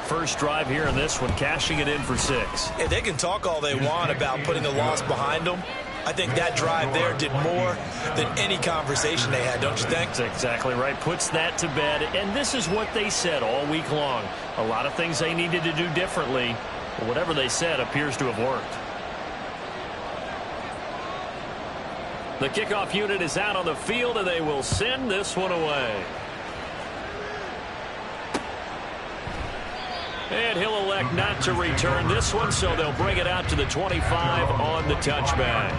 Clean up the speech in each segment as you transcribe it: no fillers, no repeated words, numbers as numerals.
First drive here in this one, cashing it in for 6. Hey, they can talk all they want about putting the loss behind them. I think that drive there did more than any conversation they had, don't you think? That's exactly right. Puts that to bed. And this is what they said all week long. A lot of things they needed to do differently. But whatever they said appears to have worked. The kickoff unit is out on the field, and they will send this one away. And he'll elect not to return this one, so they'll bring it out to the 25 on the touchback.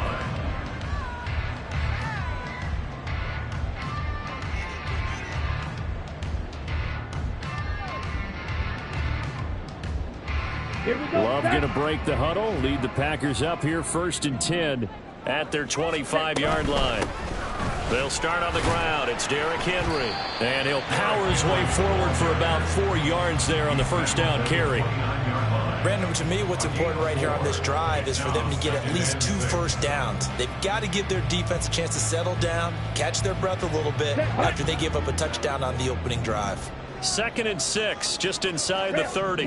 Love going to break the huddle, lead the Packers up here 1st and 10 at their 25-yard line. They'll start on the ground. It's Derrick Henry. And he'll power his way forward for about 4 yards there on the first down carry. Brandon, to me, what's important right here on this drive is for them to get at least 2 first downs. They've got to give their defense a chance to settle down, catch their breath a little bit after they give up a touchdown on the opening drive. 2nd and 6, just inside the 30.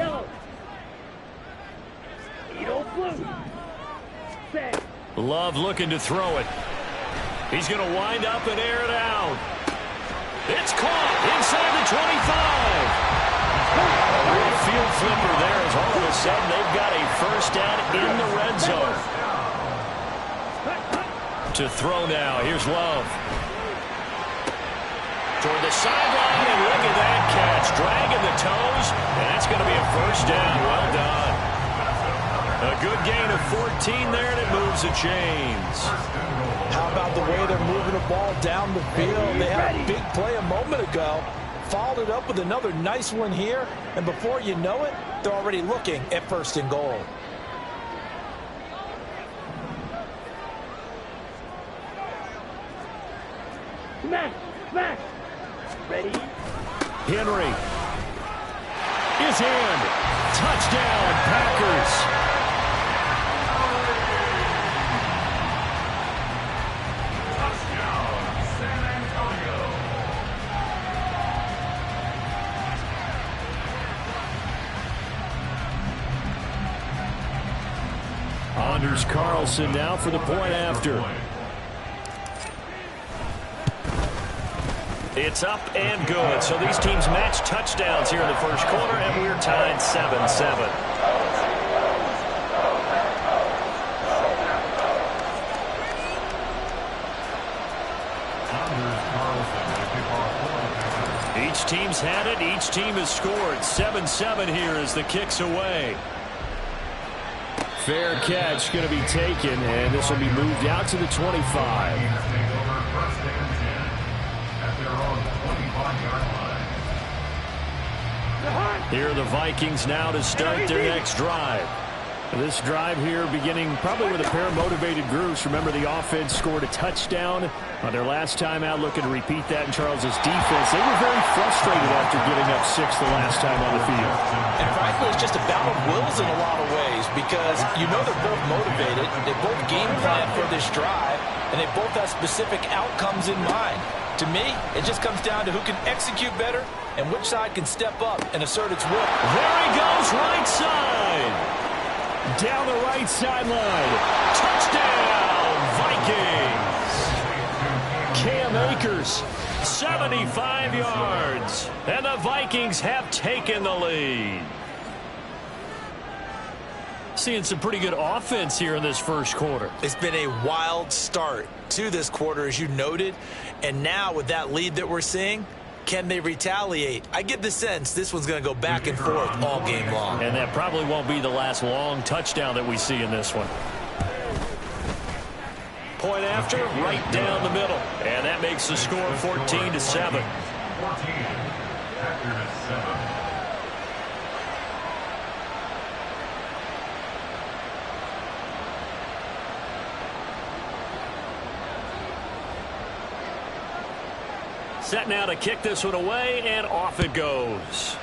Love looking to throw it. He's going to wind up and air it out. It's caught inside the 25. A real field flipper there as all of a sudden they've got a first down in the red zone. To throw now. Here's Love. Toward the sideline, and look at that catch. Dragging the toes, and that's going to be a first down. Well done. A good gain of 14 there, and it moves the chains. How about the way they're moving the ball down the field? They had a big play a moment ago. Followed it up with another nice one here. And before you know it, they're already looking at 1st and goal. Smash. Ready? Henry is in. Touchdown, Packers. Anders Carlson now for the point after. It's up and good. So these teams match touchdowns here in the first quarter, and we're tied 7-7. Each team's had it. Each team has scored. 7-7 here as the kick's away. Fair catch going to be taken, and this will be moved out to the 25. Here are the Vikings now to start their next drive. This drive here beginning probably with a pair of motivated groups. Remember, the offense scored a touchdown on their last time out, looking to repeat that in Charles's defense. They were very frustrated after giving up 6 the last time on the field. And frankly, it's just a battle of wills in a lot of ways because you know they're both motivated. They both game plan for this drive, and they both have specific outcomes in mind. To me, it just comes down to who can execute better and which side can step up and assert its will. There he goes, right side. Down the right sideline. Touchdown, Vikings. Cam Akers, 75 yards. And the Vikings have taken the lead. Seeing some pretty good offense here in this first quarter. It's been a wild start to this quarter, as you noted. And now with that lead that we're seeing, can they retaliate? I get the sense this one's going to go back and forth all game long. And that probably won't be the last long touchdown that we see in this one. Point after, right down the middle. And that makes the score 14-7. Set now to kick this one away, and off it goes.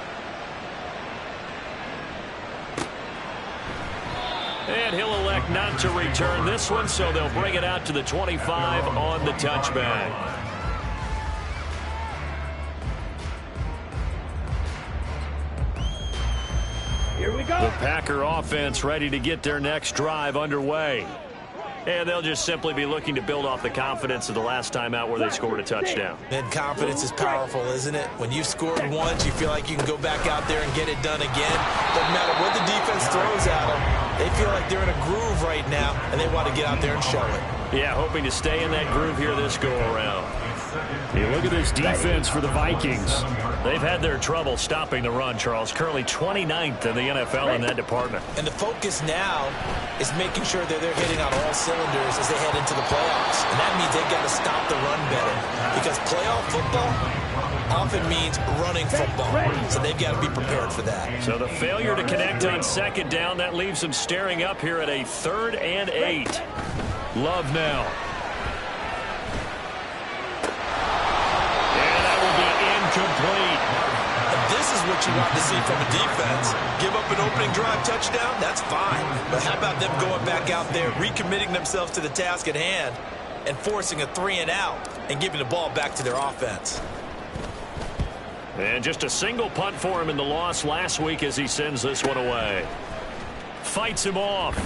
And he'll elect not to return this one, so they'll bring it out to the 25 on the touchback. Here we go. The Packer offense ready to get their next drive underway. And they'll just simply be looking to build off the confidence of the last time out where they scored a touchdown. And confidence is powerful, isn't it? When you've scored once, you feel like you can go back out there and get it done again. Doesn't matter what the defense throws at them. They feel like they're in a groove right now, and they want to get out there and show it. Yeah, hoping to stay in that groove here this go-around. Hey, look at this defense for the Vikings. They've had their trouble stopping the run, Charles. Currently 29th in the NFL in that department. And the focus now is making sure that they're hitting on all cylinders as they head into the playoffs. And that means they've got to stop the run better. Because playoff football often means running football. So they've got to be prepared for that. So the failure to connect on second down, that leaves them staring up here at a 3rd and 8. Love now. And that will be incomplete. And this is what you want to see from a defense. Give up an opening drive touchdown, that's fine. But how about them going back out there, recommitting themselves to the task at hand, and forcing a 3-and-out and giving the ball back to their offense. And just a single punt for him in the loss last week as he sends this one away. Fights him off.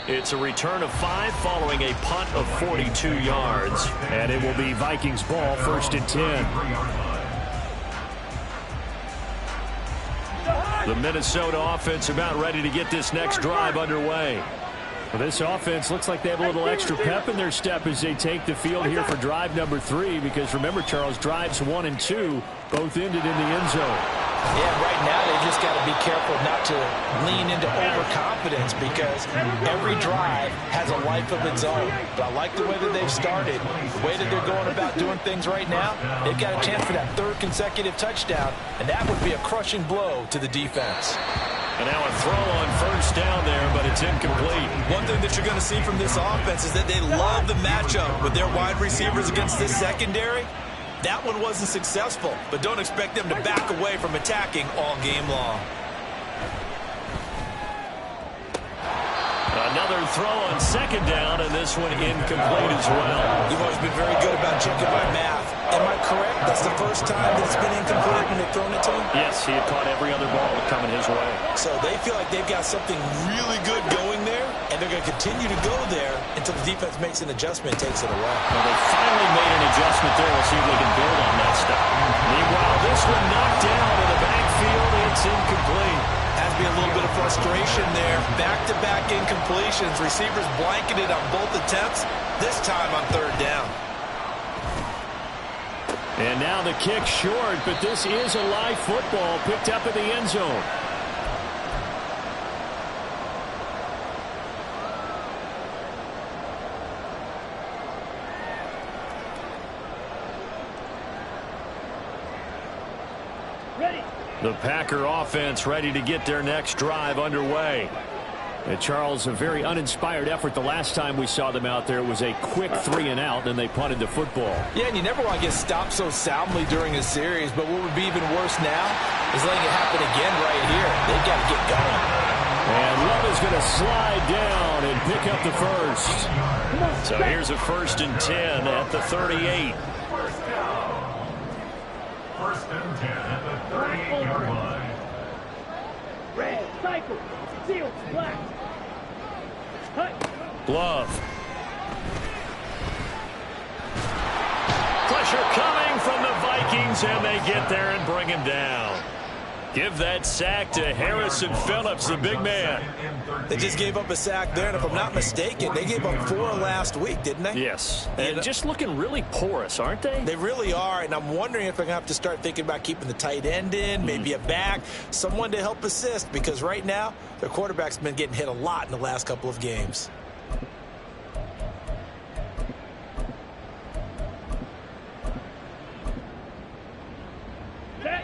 It's a return of 5 following a punt of 42 yards. And it will be Vikings ball, 1st and 10. The Minnesota offense about ready to get this next drive underway. Well, this offense looks like they have a little extra pep in their step as they take the field here for drive number 3. Because remember, Charles, drives 1 and 2 both ended in the end zone. Yeah, right now they just got to be careful not to lean into overconfidence because every drive has a life of its own. But I like the way that they've started, the way that they're going about doing things right now. They've got a chance for that 3rd consecutive touchdown, and that would be a crushing blow to the defense. And now a throw on 1st down there, but it's incomplete. One thing that you're going to see from this offense is that they love the matchup with their wide receivers against this secondary. That one wasn't successful, but don't expect them to back away from attacking all game long. Another throw on 2nd down, and this one incomplete as well. You've always been very good about checking my math. Am I correct? That's the first time that it's been incomplete when they've thrown it to him? Yes, he had caught every other ball coming his way. So they feel like they've got something really good going there, and they're going to continue to go there until the defense makes an adjustment and takes it away. Well, they finally made an adjustment there. We'll see if they can build on that stuff. Meanwhile, this one knocked down in the backfield. It's incomplete. Has to be a little bit of frustration there. Back-to-back incompletions. Receivers blanketed on both attempts, this time on 3rd down. And now the kick short, but this is a live football picked up in the end zone. Ready. The Packer offense ready to get their next drive underway. And Charles, a very uninspired effort the last time we saw them out there. It was a quick 3-and-out, and they punted the football. Yeah, and you never want to get stopped so soundly during a series, but what would be even worse now is letting it happen again right here. They've got to get going. And Love is going to slide down and pick up the 1st. So here's a 1st and 10 at the 38. 1st and 10 at the 38-yard line. Red, cycle, seal, black. Love. Pressure coming from the Vikings, and they get there and bring him down. Give that sack to Harrison Phillips, the big man. They just gave up a sack there, and if I'm not mistaken, they gave up 4 last week, didn't they? Yes, and just looking really porous, aren't they? They really are, and I'm wondering if they're going to have to start thinking about keeping the tight end in, maybe a back, someone to help assist, because right now, their quarterback's been getting hit a lot in the last couple of games.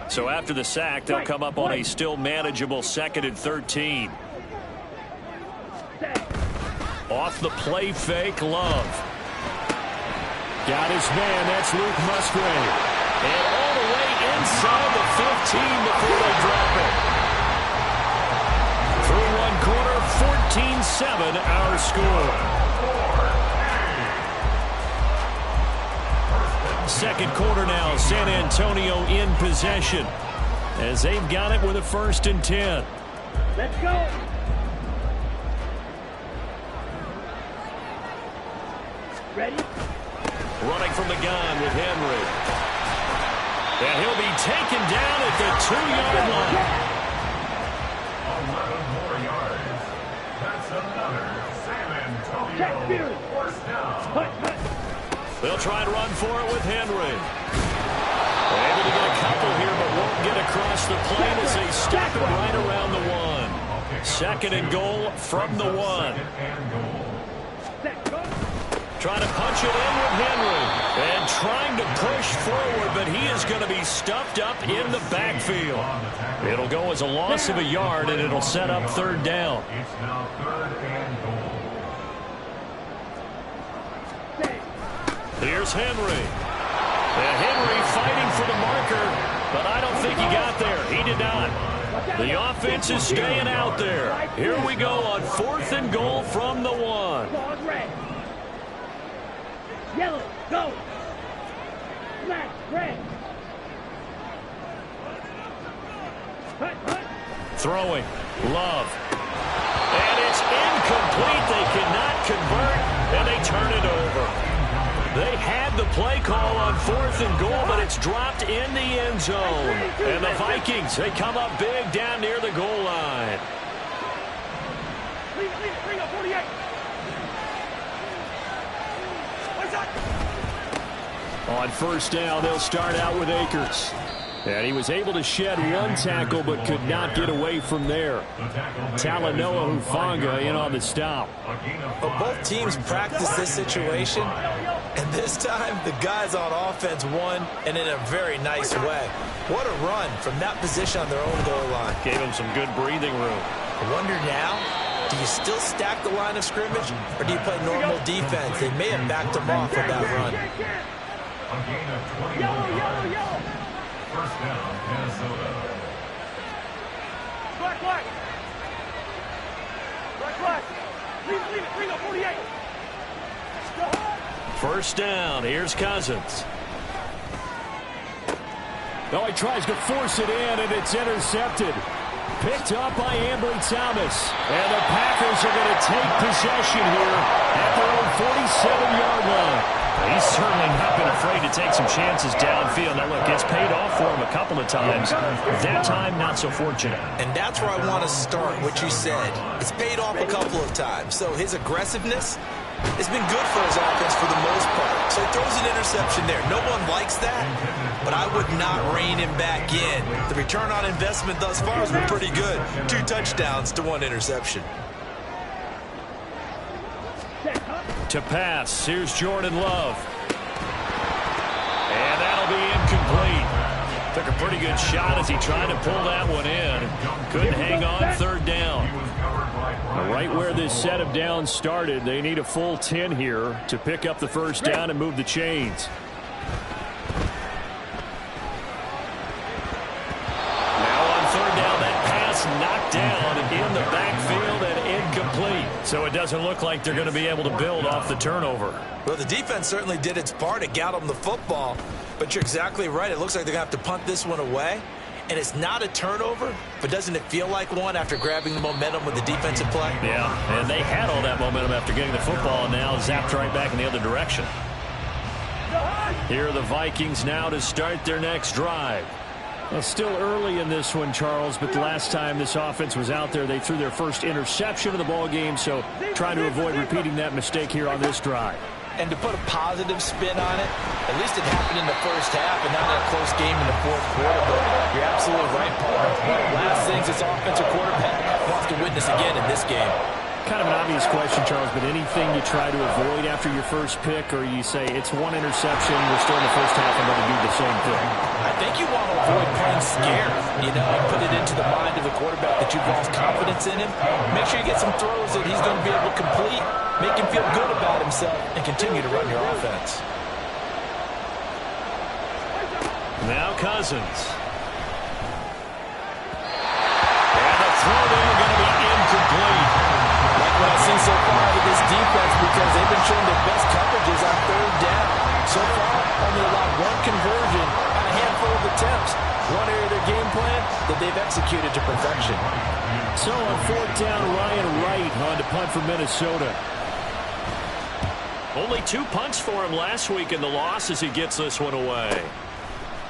So after the sack, they'll come up on a still manageable 2nd and 13. Off the play fake, Love. Got his man, that's Luke Musgrave. And all the way inside the 15 before they drop it. Through 1 quarter, 14-7 our score. 2nd quarter now, San Antonio in possession. as they've got it with a 1st and 10. Let's go. Ready? Running from the gun with Henry. And he'll be taken down at the 2-yard line. 11 more yards. That's another San Antonio first down. They'll try and run for it with Henry. Able to get a couple here, but won't get across the plane as they stop it right around the 1. 2nd and goal from the 1. Trying to punch it in with Henry. And trying to push forward, but he is going to be stuffed up in the backfield. It'll go as a loss of a yard, and it'll set up 3rd down. It's now 3rd and goal. Here's Henry. And Henry fighting for the marker, but I don't think he got there. He did not. The offense is staying out there. Here we go on 4th and goal from the 1. Ball red. Yellow, go. Black, red. Hut. Throwing. Love. And it's incomplete. They cannot convert, and they turn it over. They had the play call on 4th and goal, but it's dropped in the end zone. And the Vikings, they come up big down near the goal line. Leave it, bring up 48. What's that? On 1st down, they'll start out with Akers. And he was able to shed 1 tackle, but could not get away from there. Talanoa Hufanga in on the stop. But both teams practice this situation, and this time the guys on offense won, and in a very nice way. What a run from that position on their own goal line. Gave him some good breathing room. I wonder now, do you still stack the line of scrimmage, or do you play normal defense? They may have backed them off with that run. A gain of 21 Yellow. yards. First down, Minnesota. Black. Leave it, bring up 48. 1st down. Here's Cousins. Oh, he tries to force it in, and it's intercepted. Picked up by Ambry Thomas. And the Packers are going to take possession here at their own 47-yard line. He's certainly not been afraid to take some chances downfield. Now, look, it's paid off for him a couple of times. That time, not so fortunate. And that's where I want to start, what you said. It's paid off a couple of times. So his aggressiveness has been good for his offense for the most part. So he throws an interception there. No one likes that, but I would not rein him back in. The return on investment thus far has been pretty good. 2 touchdowns to 1 interception. To pass, here's Jordan Love. And that'll be incomplete. Took a pretty good shot as he tried to pull that one in. Couldn't hang on 3rd down. Right where this set of downs started, they need a full 10 here to pick up the 1st down and move the chains. Now on 3rd down, that pass knocked down in the backfield and incomplete. So it doesn't look like they're going to be able to build off the turnover. Well, the defense certainly did its part. It got them the football. But you're exactly right. It looks like they're going to have to punt this one away. And it's not a turnover, but doesn't it feel like one after grabbing the momentum with the defensive play? Yeah, and they had all that momentum after getting the football, and now zapped right back in the other direction. Here are the Vikings now to start their next drive. Well, still early in this one, Charles, but the last time this offense was out there, they threw their first interception of the ball game, so trying to avoid repeating that mistake here on this drive. And to put a positive spin on it, at least it happened in the first half and not in a close game in the 4th quarter. But you're absolutely right, Paul. One of the last things this offensive quarterback wants to witness again in this game. Kind of an obvious question, Charles, but anything you try to avoid after your first pick, or you say it's 1 interception, we're still in the first half, I'm going to do the same thing? I think you want to avoid playing scared, and put it into the mind of the quarterback that you've lost confidence in him. Make sure you get some throws that he's going to be able to complete, make him feel good about himself, and continue to run your offense. Now Cousins. And the throw there going to be incomplete. What I've seen so far with this defense, because they've been showing their best coverages on 3rd down. So far, only allowed 1 conversion on a handful of attempts. One area of their game plan, that they've executed to perfection. So on fourth down, Ryan Wright on to punt for Minnesota. Only 2 punts for him last week in the loss as he gets this one away.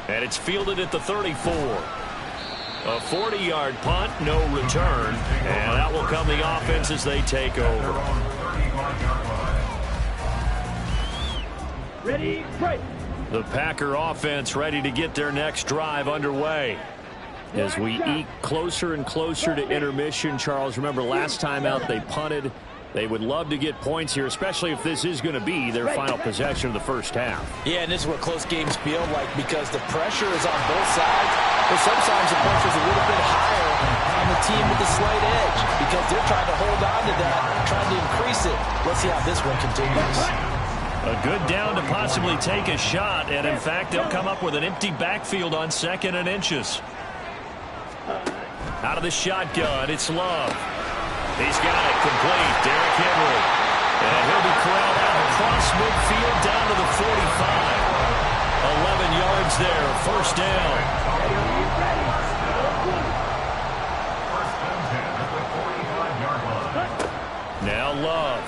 And it's fielded at the 34. A 40-yard punt, no return. And that will come the offense as they take over. Ready, break. The Packer offense ready to get their next drive underway. As we eke closer and closer to intermission, Charles, remember last time out they punted. They would love to get points here, especially if this is going to be their final possession of the first half. Yeah, and this is what close games feel like because the pressure is on both sides. But sometimes the pressure is a little bit higher on the team with the slight edge because they're trying to hold on to that, trying to increase it. Let's see how this one continues. A good down to possibly take a shot, and in fact, they'll come up with an empty backfield on 2nd and inches. Out of the shotgun, it's Love. He's got it complete. Derrick Henry. And he'll be corralled out across midfield down to the 45. 11 yards there, first down. Now Love.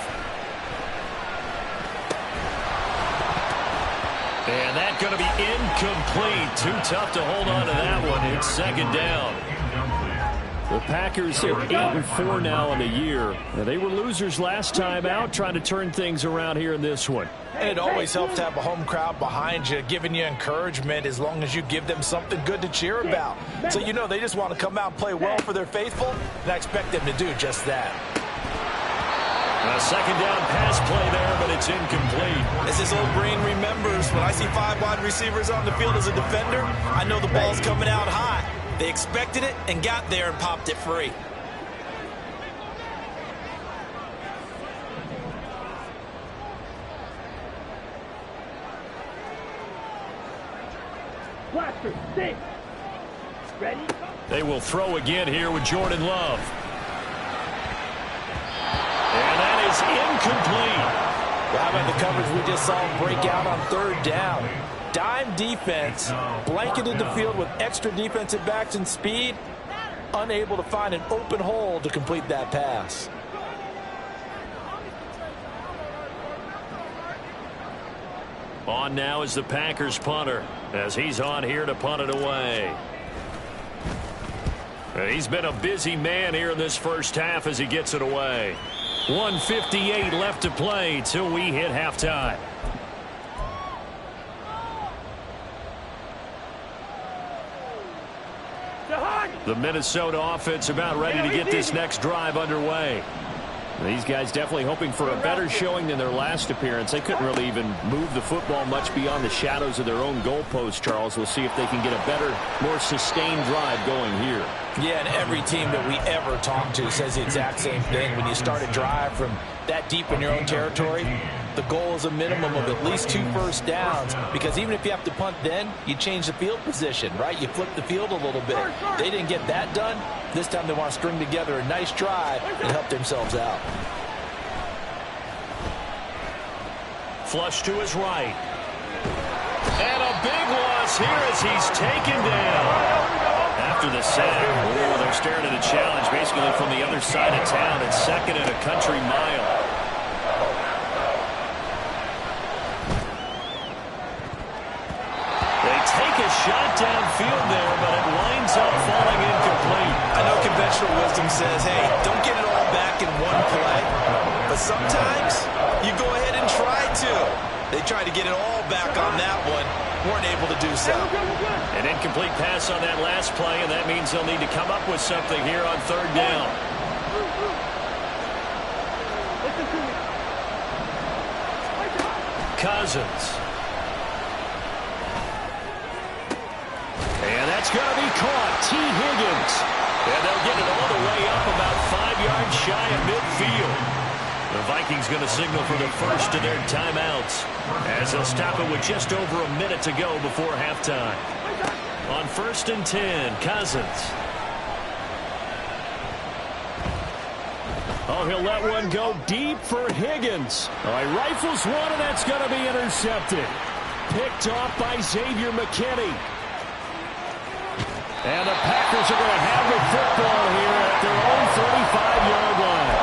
And that's going to be incomplete. Too tough to hold on to that one. It's 2nd down. The Packers are 8-4 now in the year. They were losers last time out, trying to turn things around here in this one. And it always helps to have a home crowd behind you, giving you encouragement as long as you give them something good to cheer about. So you know they just want to come out and play well for their faithful, and I expect them to do just that. A 2nd down pass play there, but it's incomplete. As this old brain remembers, when I see 5 wide receivers on the field as a defender, I know the ball's coming out high. They expected it and got there and popped it free. Blaster, stay. Ready? They will throw again here with Jordan Love. And that is incomplete. Well, how about the coverage we just saw break out on 3rd down? Dime defense, blanketed the field with extra defensive backs and speed, unable to find an open hole to complete that pass. On now is the Packers punter, as he's on here to punt it away. And he's been a busy man here in this first half as he gets it away. 1:58 left to play till we hit halftime. The Minnesota offense about ready to get this next drive underway. These guys definitely hoping for a better showing than their last appearance. They couldn't really even move the football much beyond the shadows of their own goalpost, Charles. We'll see if they can get a better, more sustained drive going here. Yeah, and every team that we ever talk to says the exact same thing. When you start a drive from that deep in your own territory, the goal is a minimum of at least 2 first downs, because even if you have to punt then, you change the field position, right? You flip the field a little bit. They didn't get that done. This time they want to string together a nice drive and help themselves out. Flush to his right. And a big loss here as he's taken down. After the sack, they're staring at a challenge basically from the other side of town. It's 2nd and a country mile. They take a shot downfield there, but it winds up falling incomplete. I know conventional wisdom says, hey, don't get it all back in one play. But sometimes you go ahead and try to. They tried to get it all back on that one. Weren't able to do so. An incomplete pass on that last play, and that means they'll need to come up with something here on 3rd down. Cousins. And that's going to be caught. T. Higgins. And they'll get it all the way up about 5 yards shy of midfield. The Vikings going to signal for the first of their timeouts as they'll stop it with just over a minute to go before halftime. On 1st and 10, Cousins. Oh, he'll let one go deep for Higgins. Oh, he rifles one, and that's going to be intercepted. Picked off by Xavier McKinney. And the Packers are going to have the football here at their own 35-yard line.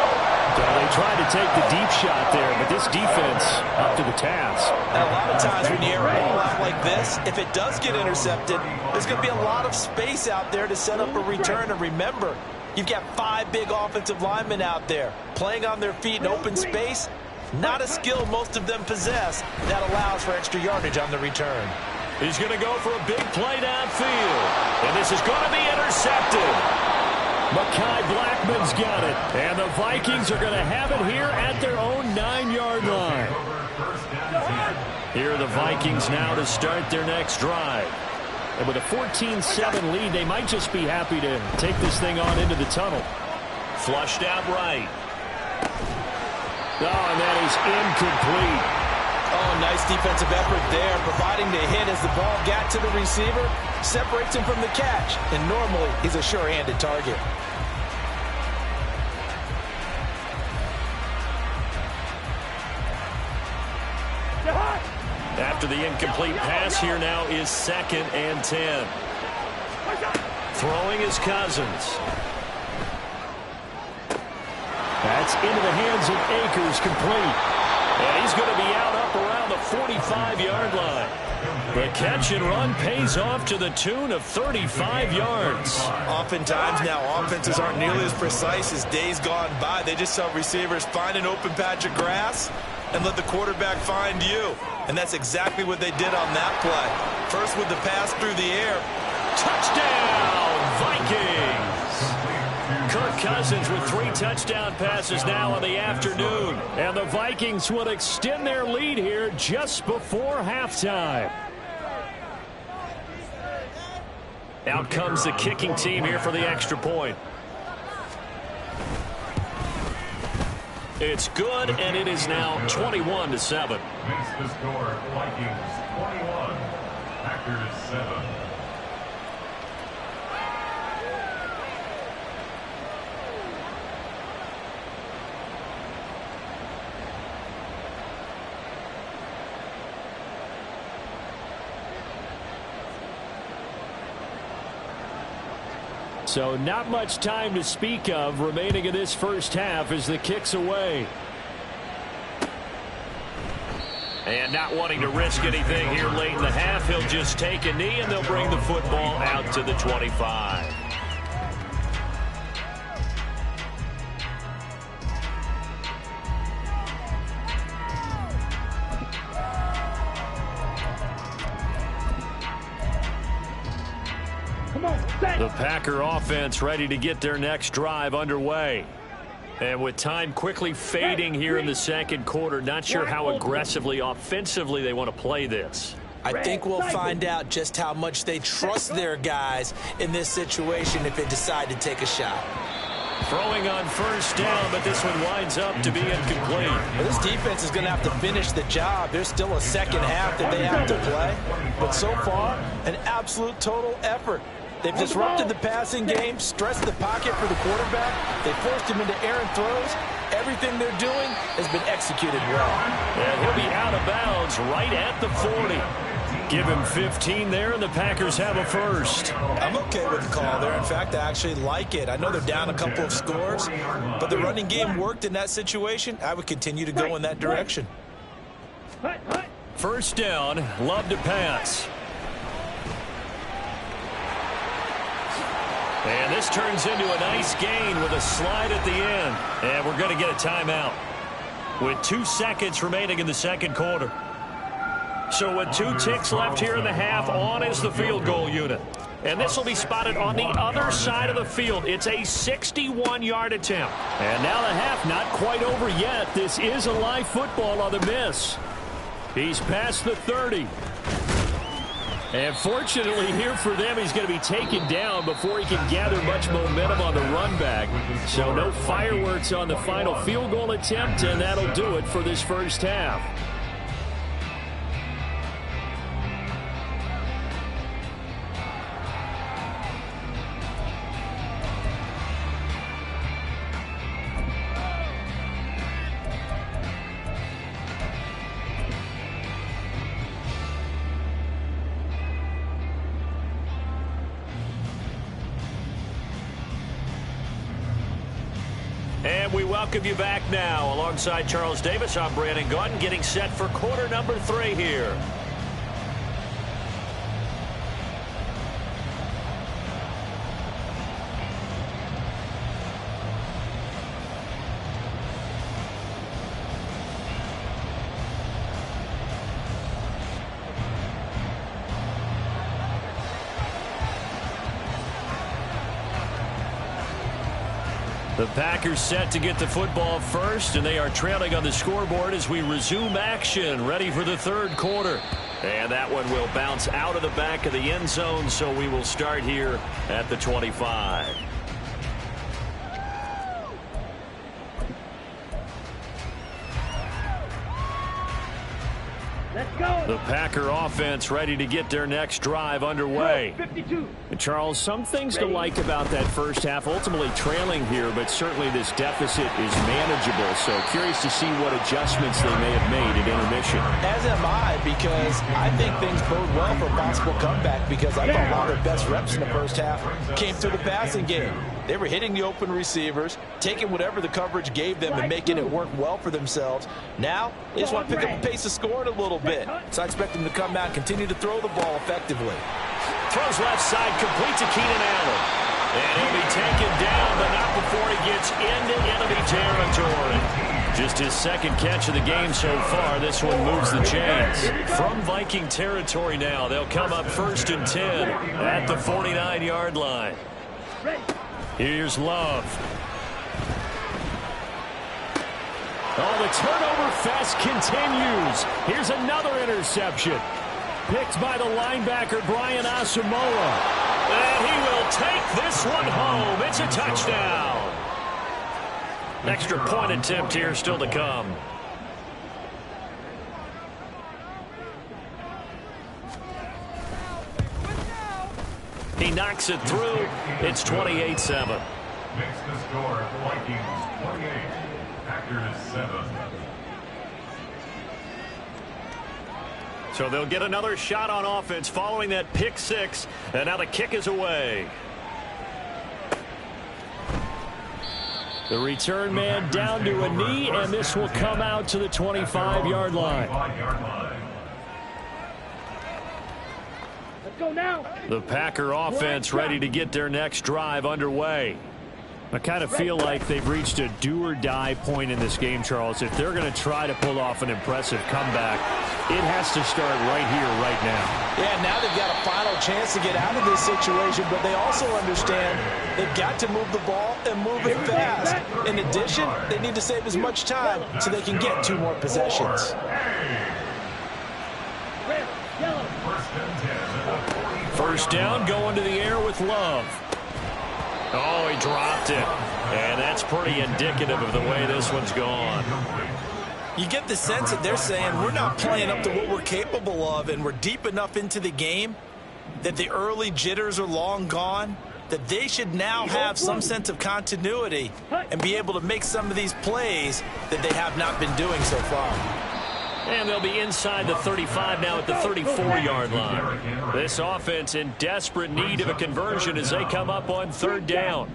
So they tried to take the deep shot there, but this defense up to the task. And a lot of times when you air a ball out like this, if it does get intercepted, there's going to be a lot of space out there to set up a return. And remember, you've got 5 big offensive linemen out there playing on their feet in open space. Not a skill most of them possess that allows for extra yardage on the return. He's going to go for a big play downfield. And this is going to be intercepted. Mekhi Blackmon's got it. And the Vikings are going to have it here at their own 9-yard line. Here are the Vikings now to start their next drive. And with a 14-7 lead, they might just be happy to take this thing on into the tunnel. Flushed out right. Oh, and that is incomplete. Oh, nice defensive effort there, providing the hit as the ball got to the receiver, separates him from the catch, and normally he's a sure-handed target. After the incomplete pass, here now is 2nd and 10. Throwing is Cousins. That's into the hands of Akers, complete. And he's going to be out up around the 45-yard line. The catch and run pays off to the tune of 35 yards. Oftentimes now offenses aren't nearly as precise as days gone by. They just saw receivers find an open patch of grass and let the quarterback find you. And that's exactly what they did on that play. First with the pass through the air. Touchdown, Vikings! Kirk Cousins with 3 touchdown passes now in the afternoon. And the Vikings will extend their lead here just before halftime. Out comes the kicking team here for the extra point. It's good, and it is now 21-7. Makes the score Vikings 21, Packers 7. So not much time to speak of remaining in this first half as the kick's away. And not wanting to risk anything here late in the half, he'll just take a knee and they'll bring the football out to the 25. The Packer offense ready to get their next drive underway. And with time quickly fading here in the second quarter, not sure how aggressively, offensively they want to play this. I think we'll find out just how much they trust their guys in this situation if they decide to take a shot. Throwing on first down, but this one winds up to be incomplete. Well, this defense is going to have to finish the job. There's still a second half that they have to play. But so far, an absolute total effort. They've disrupted the passing game, stressed the pocket for the quarterback. They forced him into errant throws. Everything they're doing has been executed well. And he'll be out of bounds right at the 40. Give him 15 there, and the Packers have a first. I'm okay with the call there. In fact, I actually like it. I know they're down a couple of scores, but the running game worked in that situation. I would continue to go in that direction. First down, Love to pass. And this turns into a nice gain with a slide at the end. And we're going to get a timeout with 2 seconds remaining in the second quarter. So with 2 ticks left here in the half, on is the field goal unit. And this will be spotted on the other side of the field. It's a 61-yard attempt. And now the half not quite over yet. This is a live football on the miss. He's past the 30. And fortunately here for them, he's going to be taken down before he can gather much momentum on the run back. So no fireworks on the final field goal attempt, and that'll do it for this first half. And we welcome you back now. Alongside Charles Davis, I'm Brandon Gaudin, getting set for quarter number 3 here. The Packers set to get the football first, and they are trailing on the scoreboard as we resume action, ready for the third quarter. And that one will bounce out of the back of the end zone, so we will start here at the 25. Let's go. The Packer offense ready to get their next drive underway. 52. And Charles, some things to like about that first half. Ultimately trailing here, but certainly this deficit is manageable. So curious to see what adjustments they may have made at intermission. As am I, because I think things bode well for a possible comeback, because I thought one of their best reps in the first half came through the passing game. They were hitting the open receivers, taking whatever the coverage gave them and making it work well for themselves. Now, they just want to pick up the pace of scoring a little bit. So I expect them to come out and continue to throw the ball effectively. Throws left side, complete to Keenan Allen. And he'll be taken down, but not before he gets into enemy territory. Just his second catch of the game so far. This one moves the chains. From Viking territory now, they'll come up 1st and 10 at the 49-yard line. Here's Love. Oh, the turnover fest continues. Here's another interception. Picked by the linebacker, Brian Asamoah. And he will take this one home. It's a touchdown. Extra point attempt here still to come. He knocks it through. It's 28-7. Makes the score Vikings 28, Packers 7. So they'll get another shot on offense following that pick six. And now the kick is away. The return man down to a knee, and this will come out to the 25-yard line. Let's go now. The Packer offense ready to get their next drive underway. I kind of feel like they've reached a do-or-die point in this game, Charles. If they're going to try to pull off an impressive comeback, it has to start right here, right now. Yeah, now they've got a final chance to get out of this situation, but they also understand they've got to move the ball and move it fast. In addition, they need to save as much time so they can get 2 more possessions. Red, yellow. First down, going to the air with Love. Oh, he dropped it. And that's pretty indicative of the way this one's gone. You get the sense that they're saying we're not playing up to what we're capable of, and we're deep enough into the game that the early jitters are long gone, that they should now have some sense of continuity and be able to make some of these plays that they have not been doing so far. And they'll be inside the 35 now at the 34-yard line. This offense in desperate need of a conversion as they come up on 3rd down.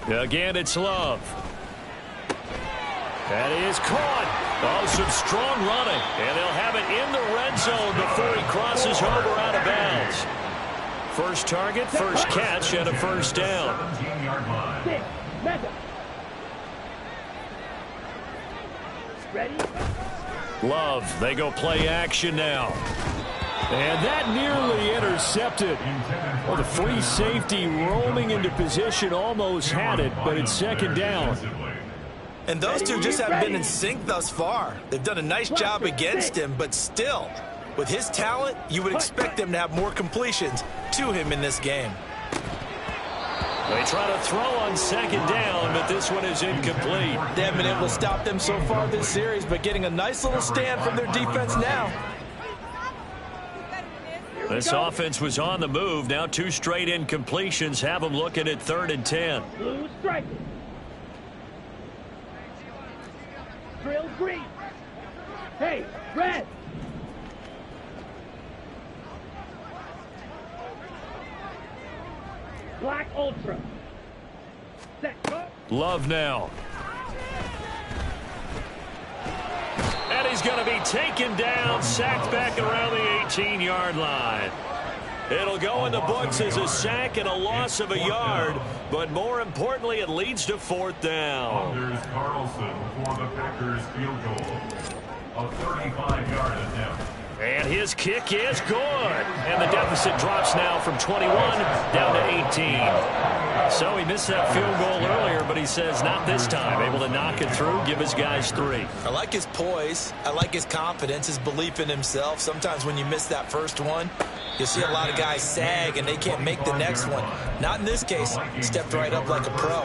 Again, it's Love. That is caught. Oh, some strong running. And they'll have it in the red zone before he crosses over out of bounds. First target, first catch, and a first down. Ready? Love, they go play action now. And that nearly intercepted. Well, the free safety roaming into position almost had it, but it's 2nd down. And those two just haven't been in sync thus far. They've done a nice job against him, but still, with his talent, you would expect them to have more completions to him in this game. They try to throw on 2nd down, but this one is incomplete. They haven't been able to stop them so far this series, but getting a nice little stand from their defense now. This offense was on the move. Now 2 straight incompletions have them looking at 3rd and 10. Blue strike. Drill green. Hey, red. Black ultra. Set. Go. Love now. And he's going to be taken down, sacked back around the 18-yard line. It'll go in the books as a sack and a loss of a yard, but more importantly, it leads to 4th down. Anders Carlson for the Packers field goal. A 35-yard attempt. And his kick is good. And the deficit drops now from 21 down to 18. So he missed that field goal earlier, but he says not this time. Able to knock it through, give his guys 3. I like his poise. I like his confidence, his belief in himself. Sometimes when you miss that first one, you'll see a lot of guys sag and they can't make the next one. Not in this case. Stepped right up like a pro.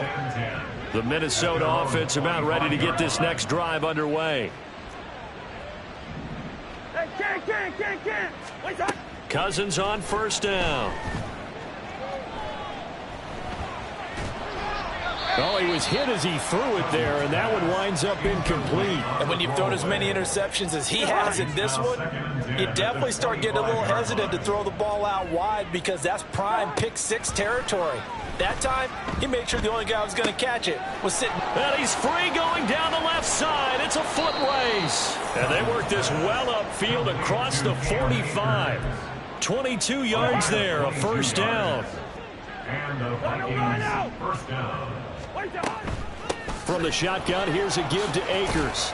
The Minnesota offense about ready to get this next drive underway. Can't. Wait up. Cousins on 1st down. Oh, he was hit as he threw it there, and that one winds up incomplete. And when you've thrown as many interceptions as he has in this one, you definitely start getting a little hesitant to throw the ball out wide because that's prime pick 6 territory. That time, he made sure the only guy who was going to catch it was sitting. And he's free going down the left side. It's a foot race. And they work this well upfield across the 45. 22 yards there, a 1st down. And the Vikings 1st down. From the shotgun, here's a give to Akers.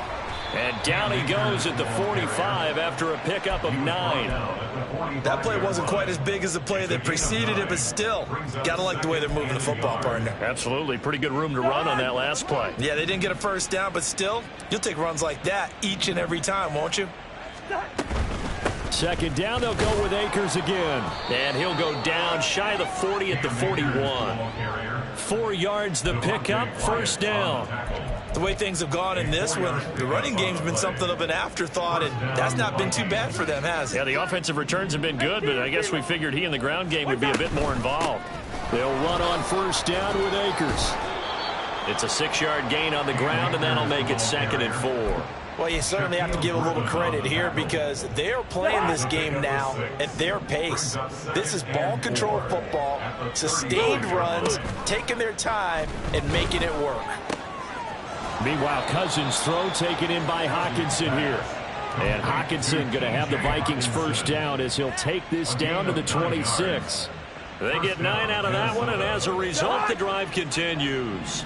And down he goes at the 45 after a pickup of 9. That play wasn't quite as big as the play that preceded it, but still, got to like the way they're moving the football, partner. Absolutely. Pretty good room to run on that last play. Yeah, they didn't get a 1st down, but still, you'll take runs like that each and every time, won't you? 2nd down, they'll go with Akers again. And he'll go down shy of the 40 at the 41. 4 yards the pickup, 1st down. The way things have gone in this one, the running game's been something of an afterthought, and that's not been too bad for them, has it? Yeah, the offensive returns have been good, but I guess we figured he in the ground game would be a bit more involved. They'll run on 1st down with Akers. It's a 6-yard gain on the ground, and that'll make it 2nd and 4. Well, you certainly have to give a little credit here because they're playing this game now at their pace. This is ball control football, sustained runs, taking their time, and making it work. Meanwhile, Cousins' throw taken in by Hockenson here. And Hockenson going to have the Vikings 1st down as he'll take this down to the 26. They get 9 out of that one, and as a result, the drive continues.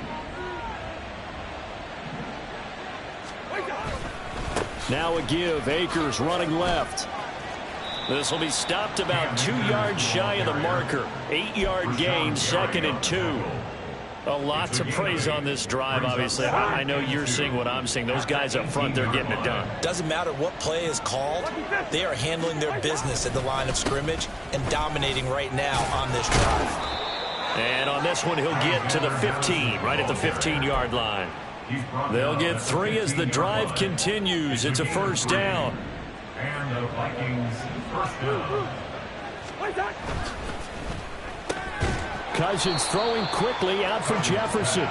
Now a give. Akers running left. This will be stopped about 2 yards shy of the marker. 8-yard gain, 2nd and 2. A lot to praise on this drive, obviously. I know you're seeing what I'm seeing. Those guys up front, they're getting it done. Doesn't matter what play is called. They are handling their business at the line of scrimmage and dominating right now on this drive. And on this one, he'll get to the 15, right at the 15-yard line. They'll get 3 as the drive continues. It's a 1st down. And the Vikings 1st down. Cousins throwing quickly out for Jefferson.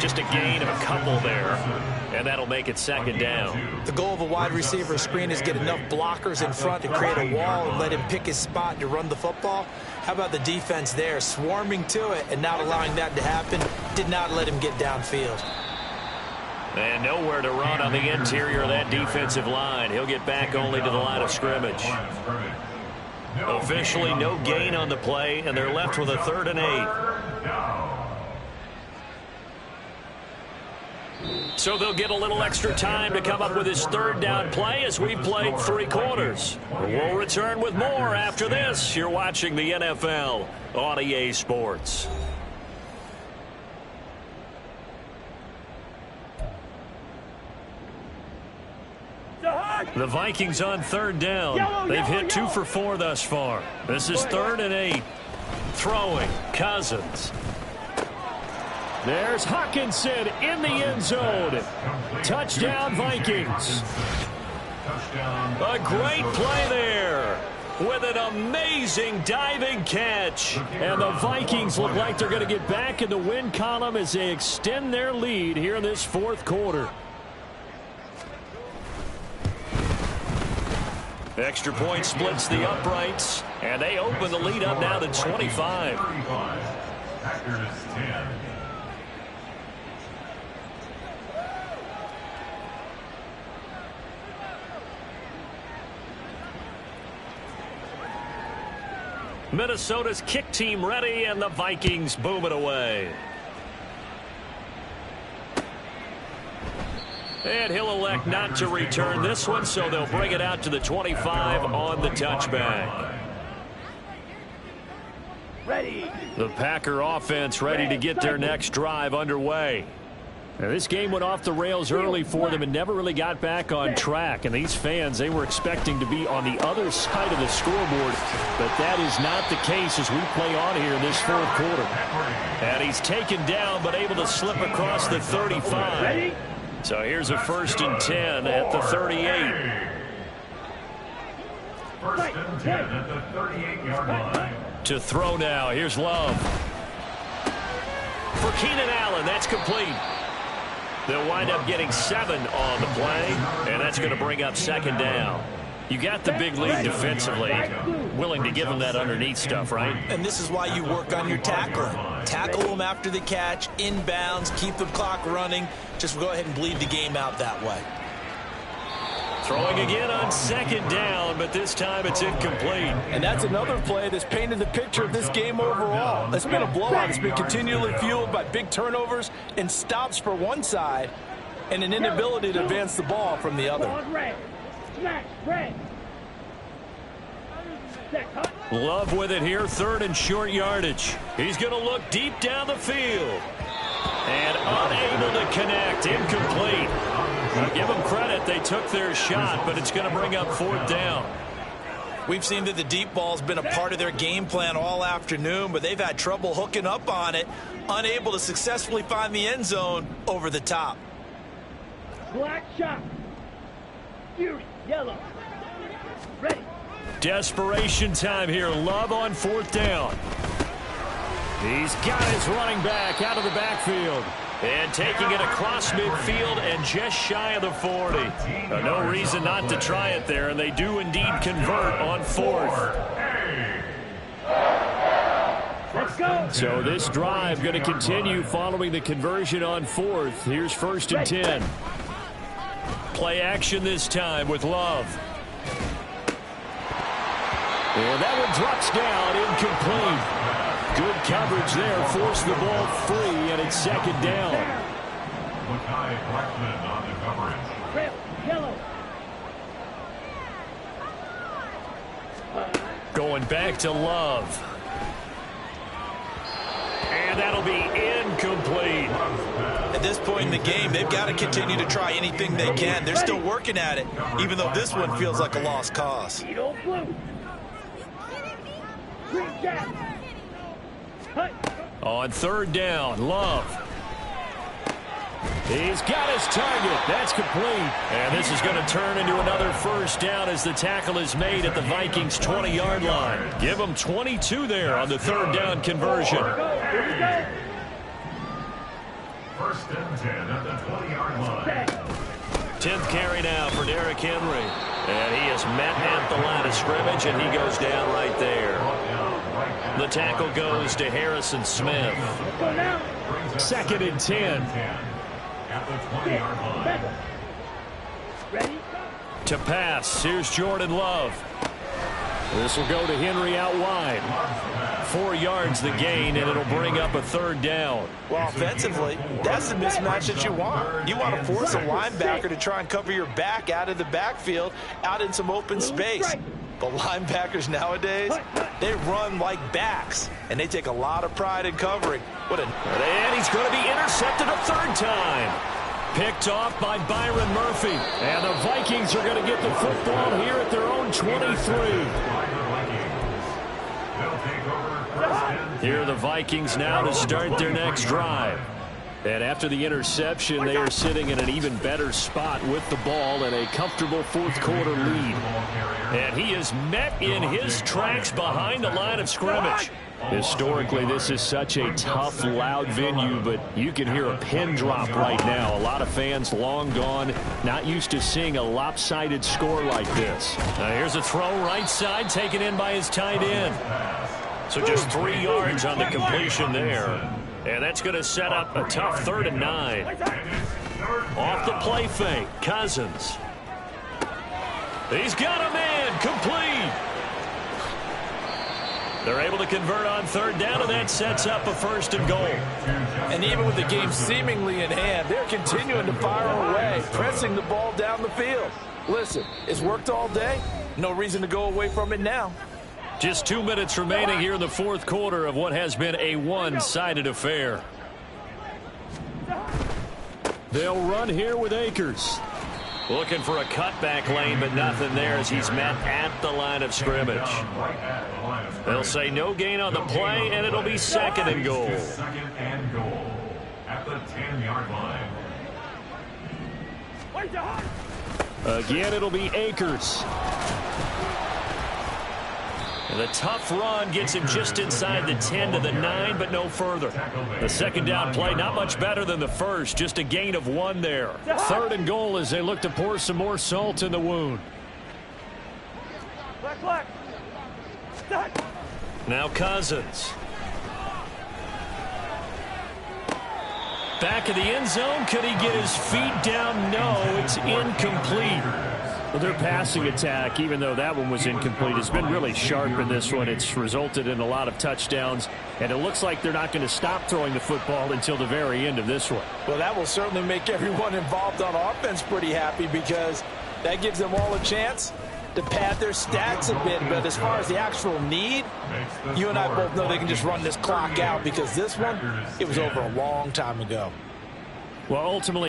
Just a gain of a couple there. And that'll make it 2nd down. The goal of a wide receiver screen is get enough blockers in front to create a wall and let him pick his spot to run the football. How about the defense there, swarming to it and not allowing that to happen? Did not let him get downfield. And nowhere to run on the interior of that defensive line. He'll get back only to the line of scrimmage. Officially no gain on the play, and they're left with a 3rd and 8. So they'll get a little extra time to come up with his 3rd down play as we've played 3 quarters. We'll return with more after this. You're watching the NFL on EA Sports. The Vikings on 3rd down. They've hit 2 for 4 thus far. This is 3rd and 8. Throwing. Cousins. There's Hockenson in the end zone. Touchdown, Vikings. A great play there with an amazing diving catch. And the Vikings look like they're going to get back in the win column as they extend their lead here in this 4th quarter. Extra point splits the uprights, and they open the lead up now to 25. Packers 10. Minnesota's kick team ready, and the Vikings boom it away. And he'll elect not to return this one, so they'll bring it out to the 25 on the touchback. Ready. The Packer offense ready to get their next drive underway. Now, this game went off the rails early for them and never really got back on track. And these fans, they were expecting to be on the other side of the scoreboard. But that is not the case as we play on here in this fourth quarter. And he's taken down but able to slip across the 35. Ready. So here's a 1st and 10 at the 38. 1st and 10 at the 38-yard line. To throw now. Here's Love. For Keenan Allen, that's complete. They'll wind up getting 7 on the play, and that's going to bring up 2nd down. You got the big lead defensively. Willing to give them that underneath stuff, right? And this is why you work on your tackling. Tackle them after the catch, inbounds, keep the clock running. Just go ahead and bleed the game out that way. Throwing again on 2nd down, but this time it's incomplete. And that's another play that's painted the picture of this game overall. It's been a blowout. It's been continually fueled by big turnovers and stops for one side and an inability to advance the ball from the other. Love with it here, 3rd and short yardage. He's going to look deep down the field. And unable to connect, incomplete. I'll give them credit, they took their shot, but it's going to bring up 4th down. We've seen that the deep ball's been a part of their game plan all afternoon, but they've had trouble hooking up on it, unable to successfully find the end zone over the top. Black shot. Fury. Yellow. Ready. Desperation time here. Love on 4th down. He's got his running back out of the backfield. And taking it across midfield and just shy of the 40. No reason not to try it there, and they do indeed convert on 4th. Let's go. So this drive going to continue following the conversion on 4th. Here's 1st and 10. Play action this time with Love. And that one drops down, incomplete. Good coverage there, forced the ball free, and it's 2nd down. Mekhi Blackmon on the coverage. Red. Yellow. Going back to Love. And that'll be incomplete. At this point in the game, they've got to continue to try anything they can. They're still working at it, even though this one feels like a lost cause. Blue. Green cat. On 3rd down, Love. He's got his target. That's complete. And this is going to turn into another 1st down as the tackle is made at the Vikings' 20-yard line. Give them 22 there on the 3rd down conversion. Here we go. 1st and 10 at the 20-yard line. 10th carry now for Derrick Henry. And he is met at the line of scrimmage, and he goes down right there. The tackle goes to Harrison Smith. 2nd and 10. At the 20-yard line. Ready. To pass, here's Jordan Love. This will go to Henry out wide. 4 yards the gain, and it'll bring up a 3rd down. Well, offensively, that's the mismatch that you want. You want to force a linebacker to try and cover your back out of the backfield, out in some open space. But linebackers nowadays, they run like backs, and they take a lot of pride in covering. And he's going to be intercepted a 3rd time. Picked off by Byron Murphy. And the Vikings are going to get the football here at their own 23. Here are the Vikings now to start their next drive. And after the interception, they are sitting in an even better spot with the ball and a comfortable 4th quarter lead. And he is met in his tracks behind the line of scrimmage. Historically, this is such a tough, loud venue, but you can hear a pin drop right now. A lot of fans long gone, not used to seeing a lopsided score like this. Now here's a throw right side, taken in by his tight end. So just 3 yards on the completion there. And that's going to set up a tough 3rd and 9. Off the play fake, Cousins. He's got a man, complete. They're able to convert on third down, and that sets up a 1st and goal. And even with the game seemingly in hand, they're continuing to fire away, pressing the ball down the field. Listen, it's worked all day. No reason to go away from it now. Just 2 minutes remaining here in the 4th quarter of what has been a one-sided affair. They'll run here with Akers. Looking for a cutback lane, but nothing there as he's met at the line of scrimmage. They'll say no gain on the play, and it'll be 2nd and goal. 2nd and goal at the 10-yard line. Again, it'll be Akers. And the tough run gets him just inside the 10 to the 9, but no further. The 2nd down play, not much better than the first, just a gain of 1 there. 3rd and goal as they look to pour some more salt in the wound. Now Cousins. Back of the end zone. Could he get his feet down? No, it's incomplete. Well, their passing attack, even though that one was incomplete, has been really sharp in this one. It's resulted in a lot of touchdowns, and it looks like they're not going to stop throwing the football until the very end of this one. Well, that will certainly make everyone involved on offense pretty happy because that gives them all a chance to pad their stats a bit. But as far as the actual need, you and I both know they can just run this clock out because this one, it was over a long time ago. Well, ultimately,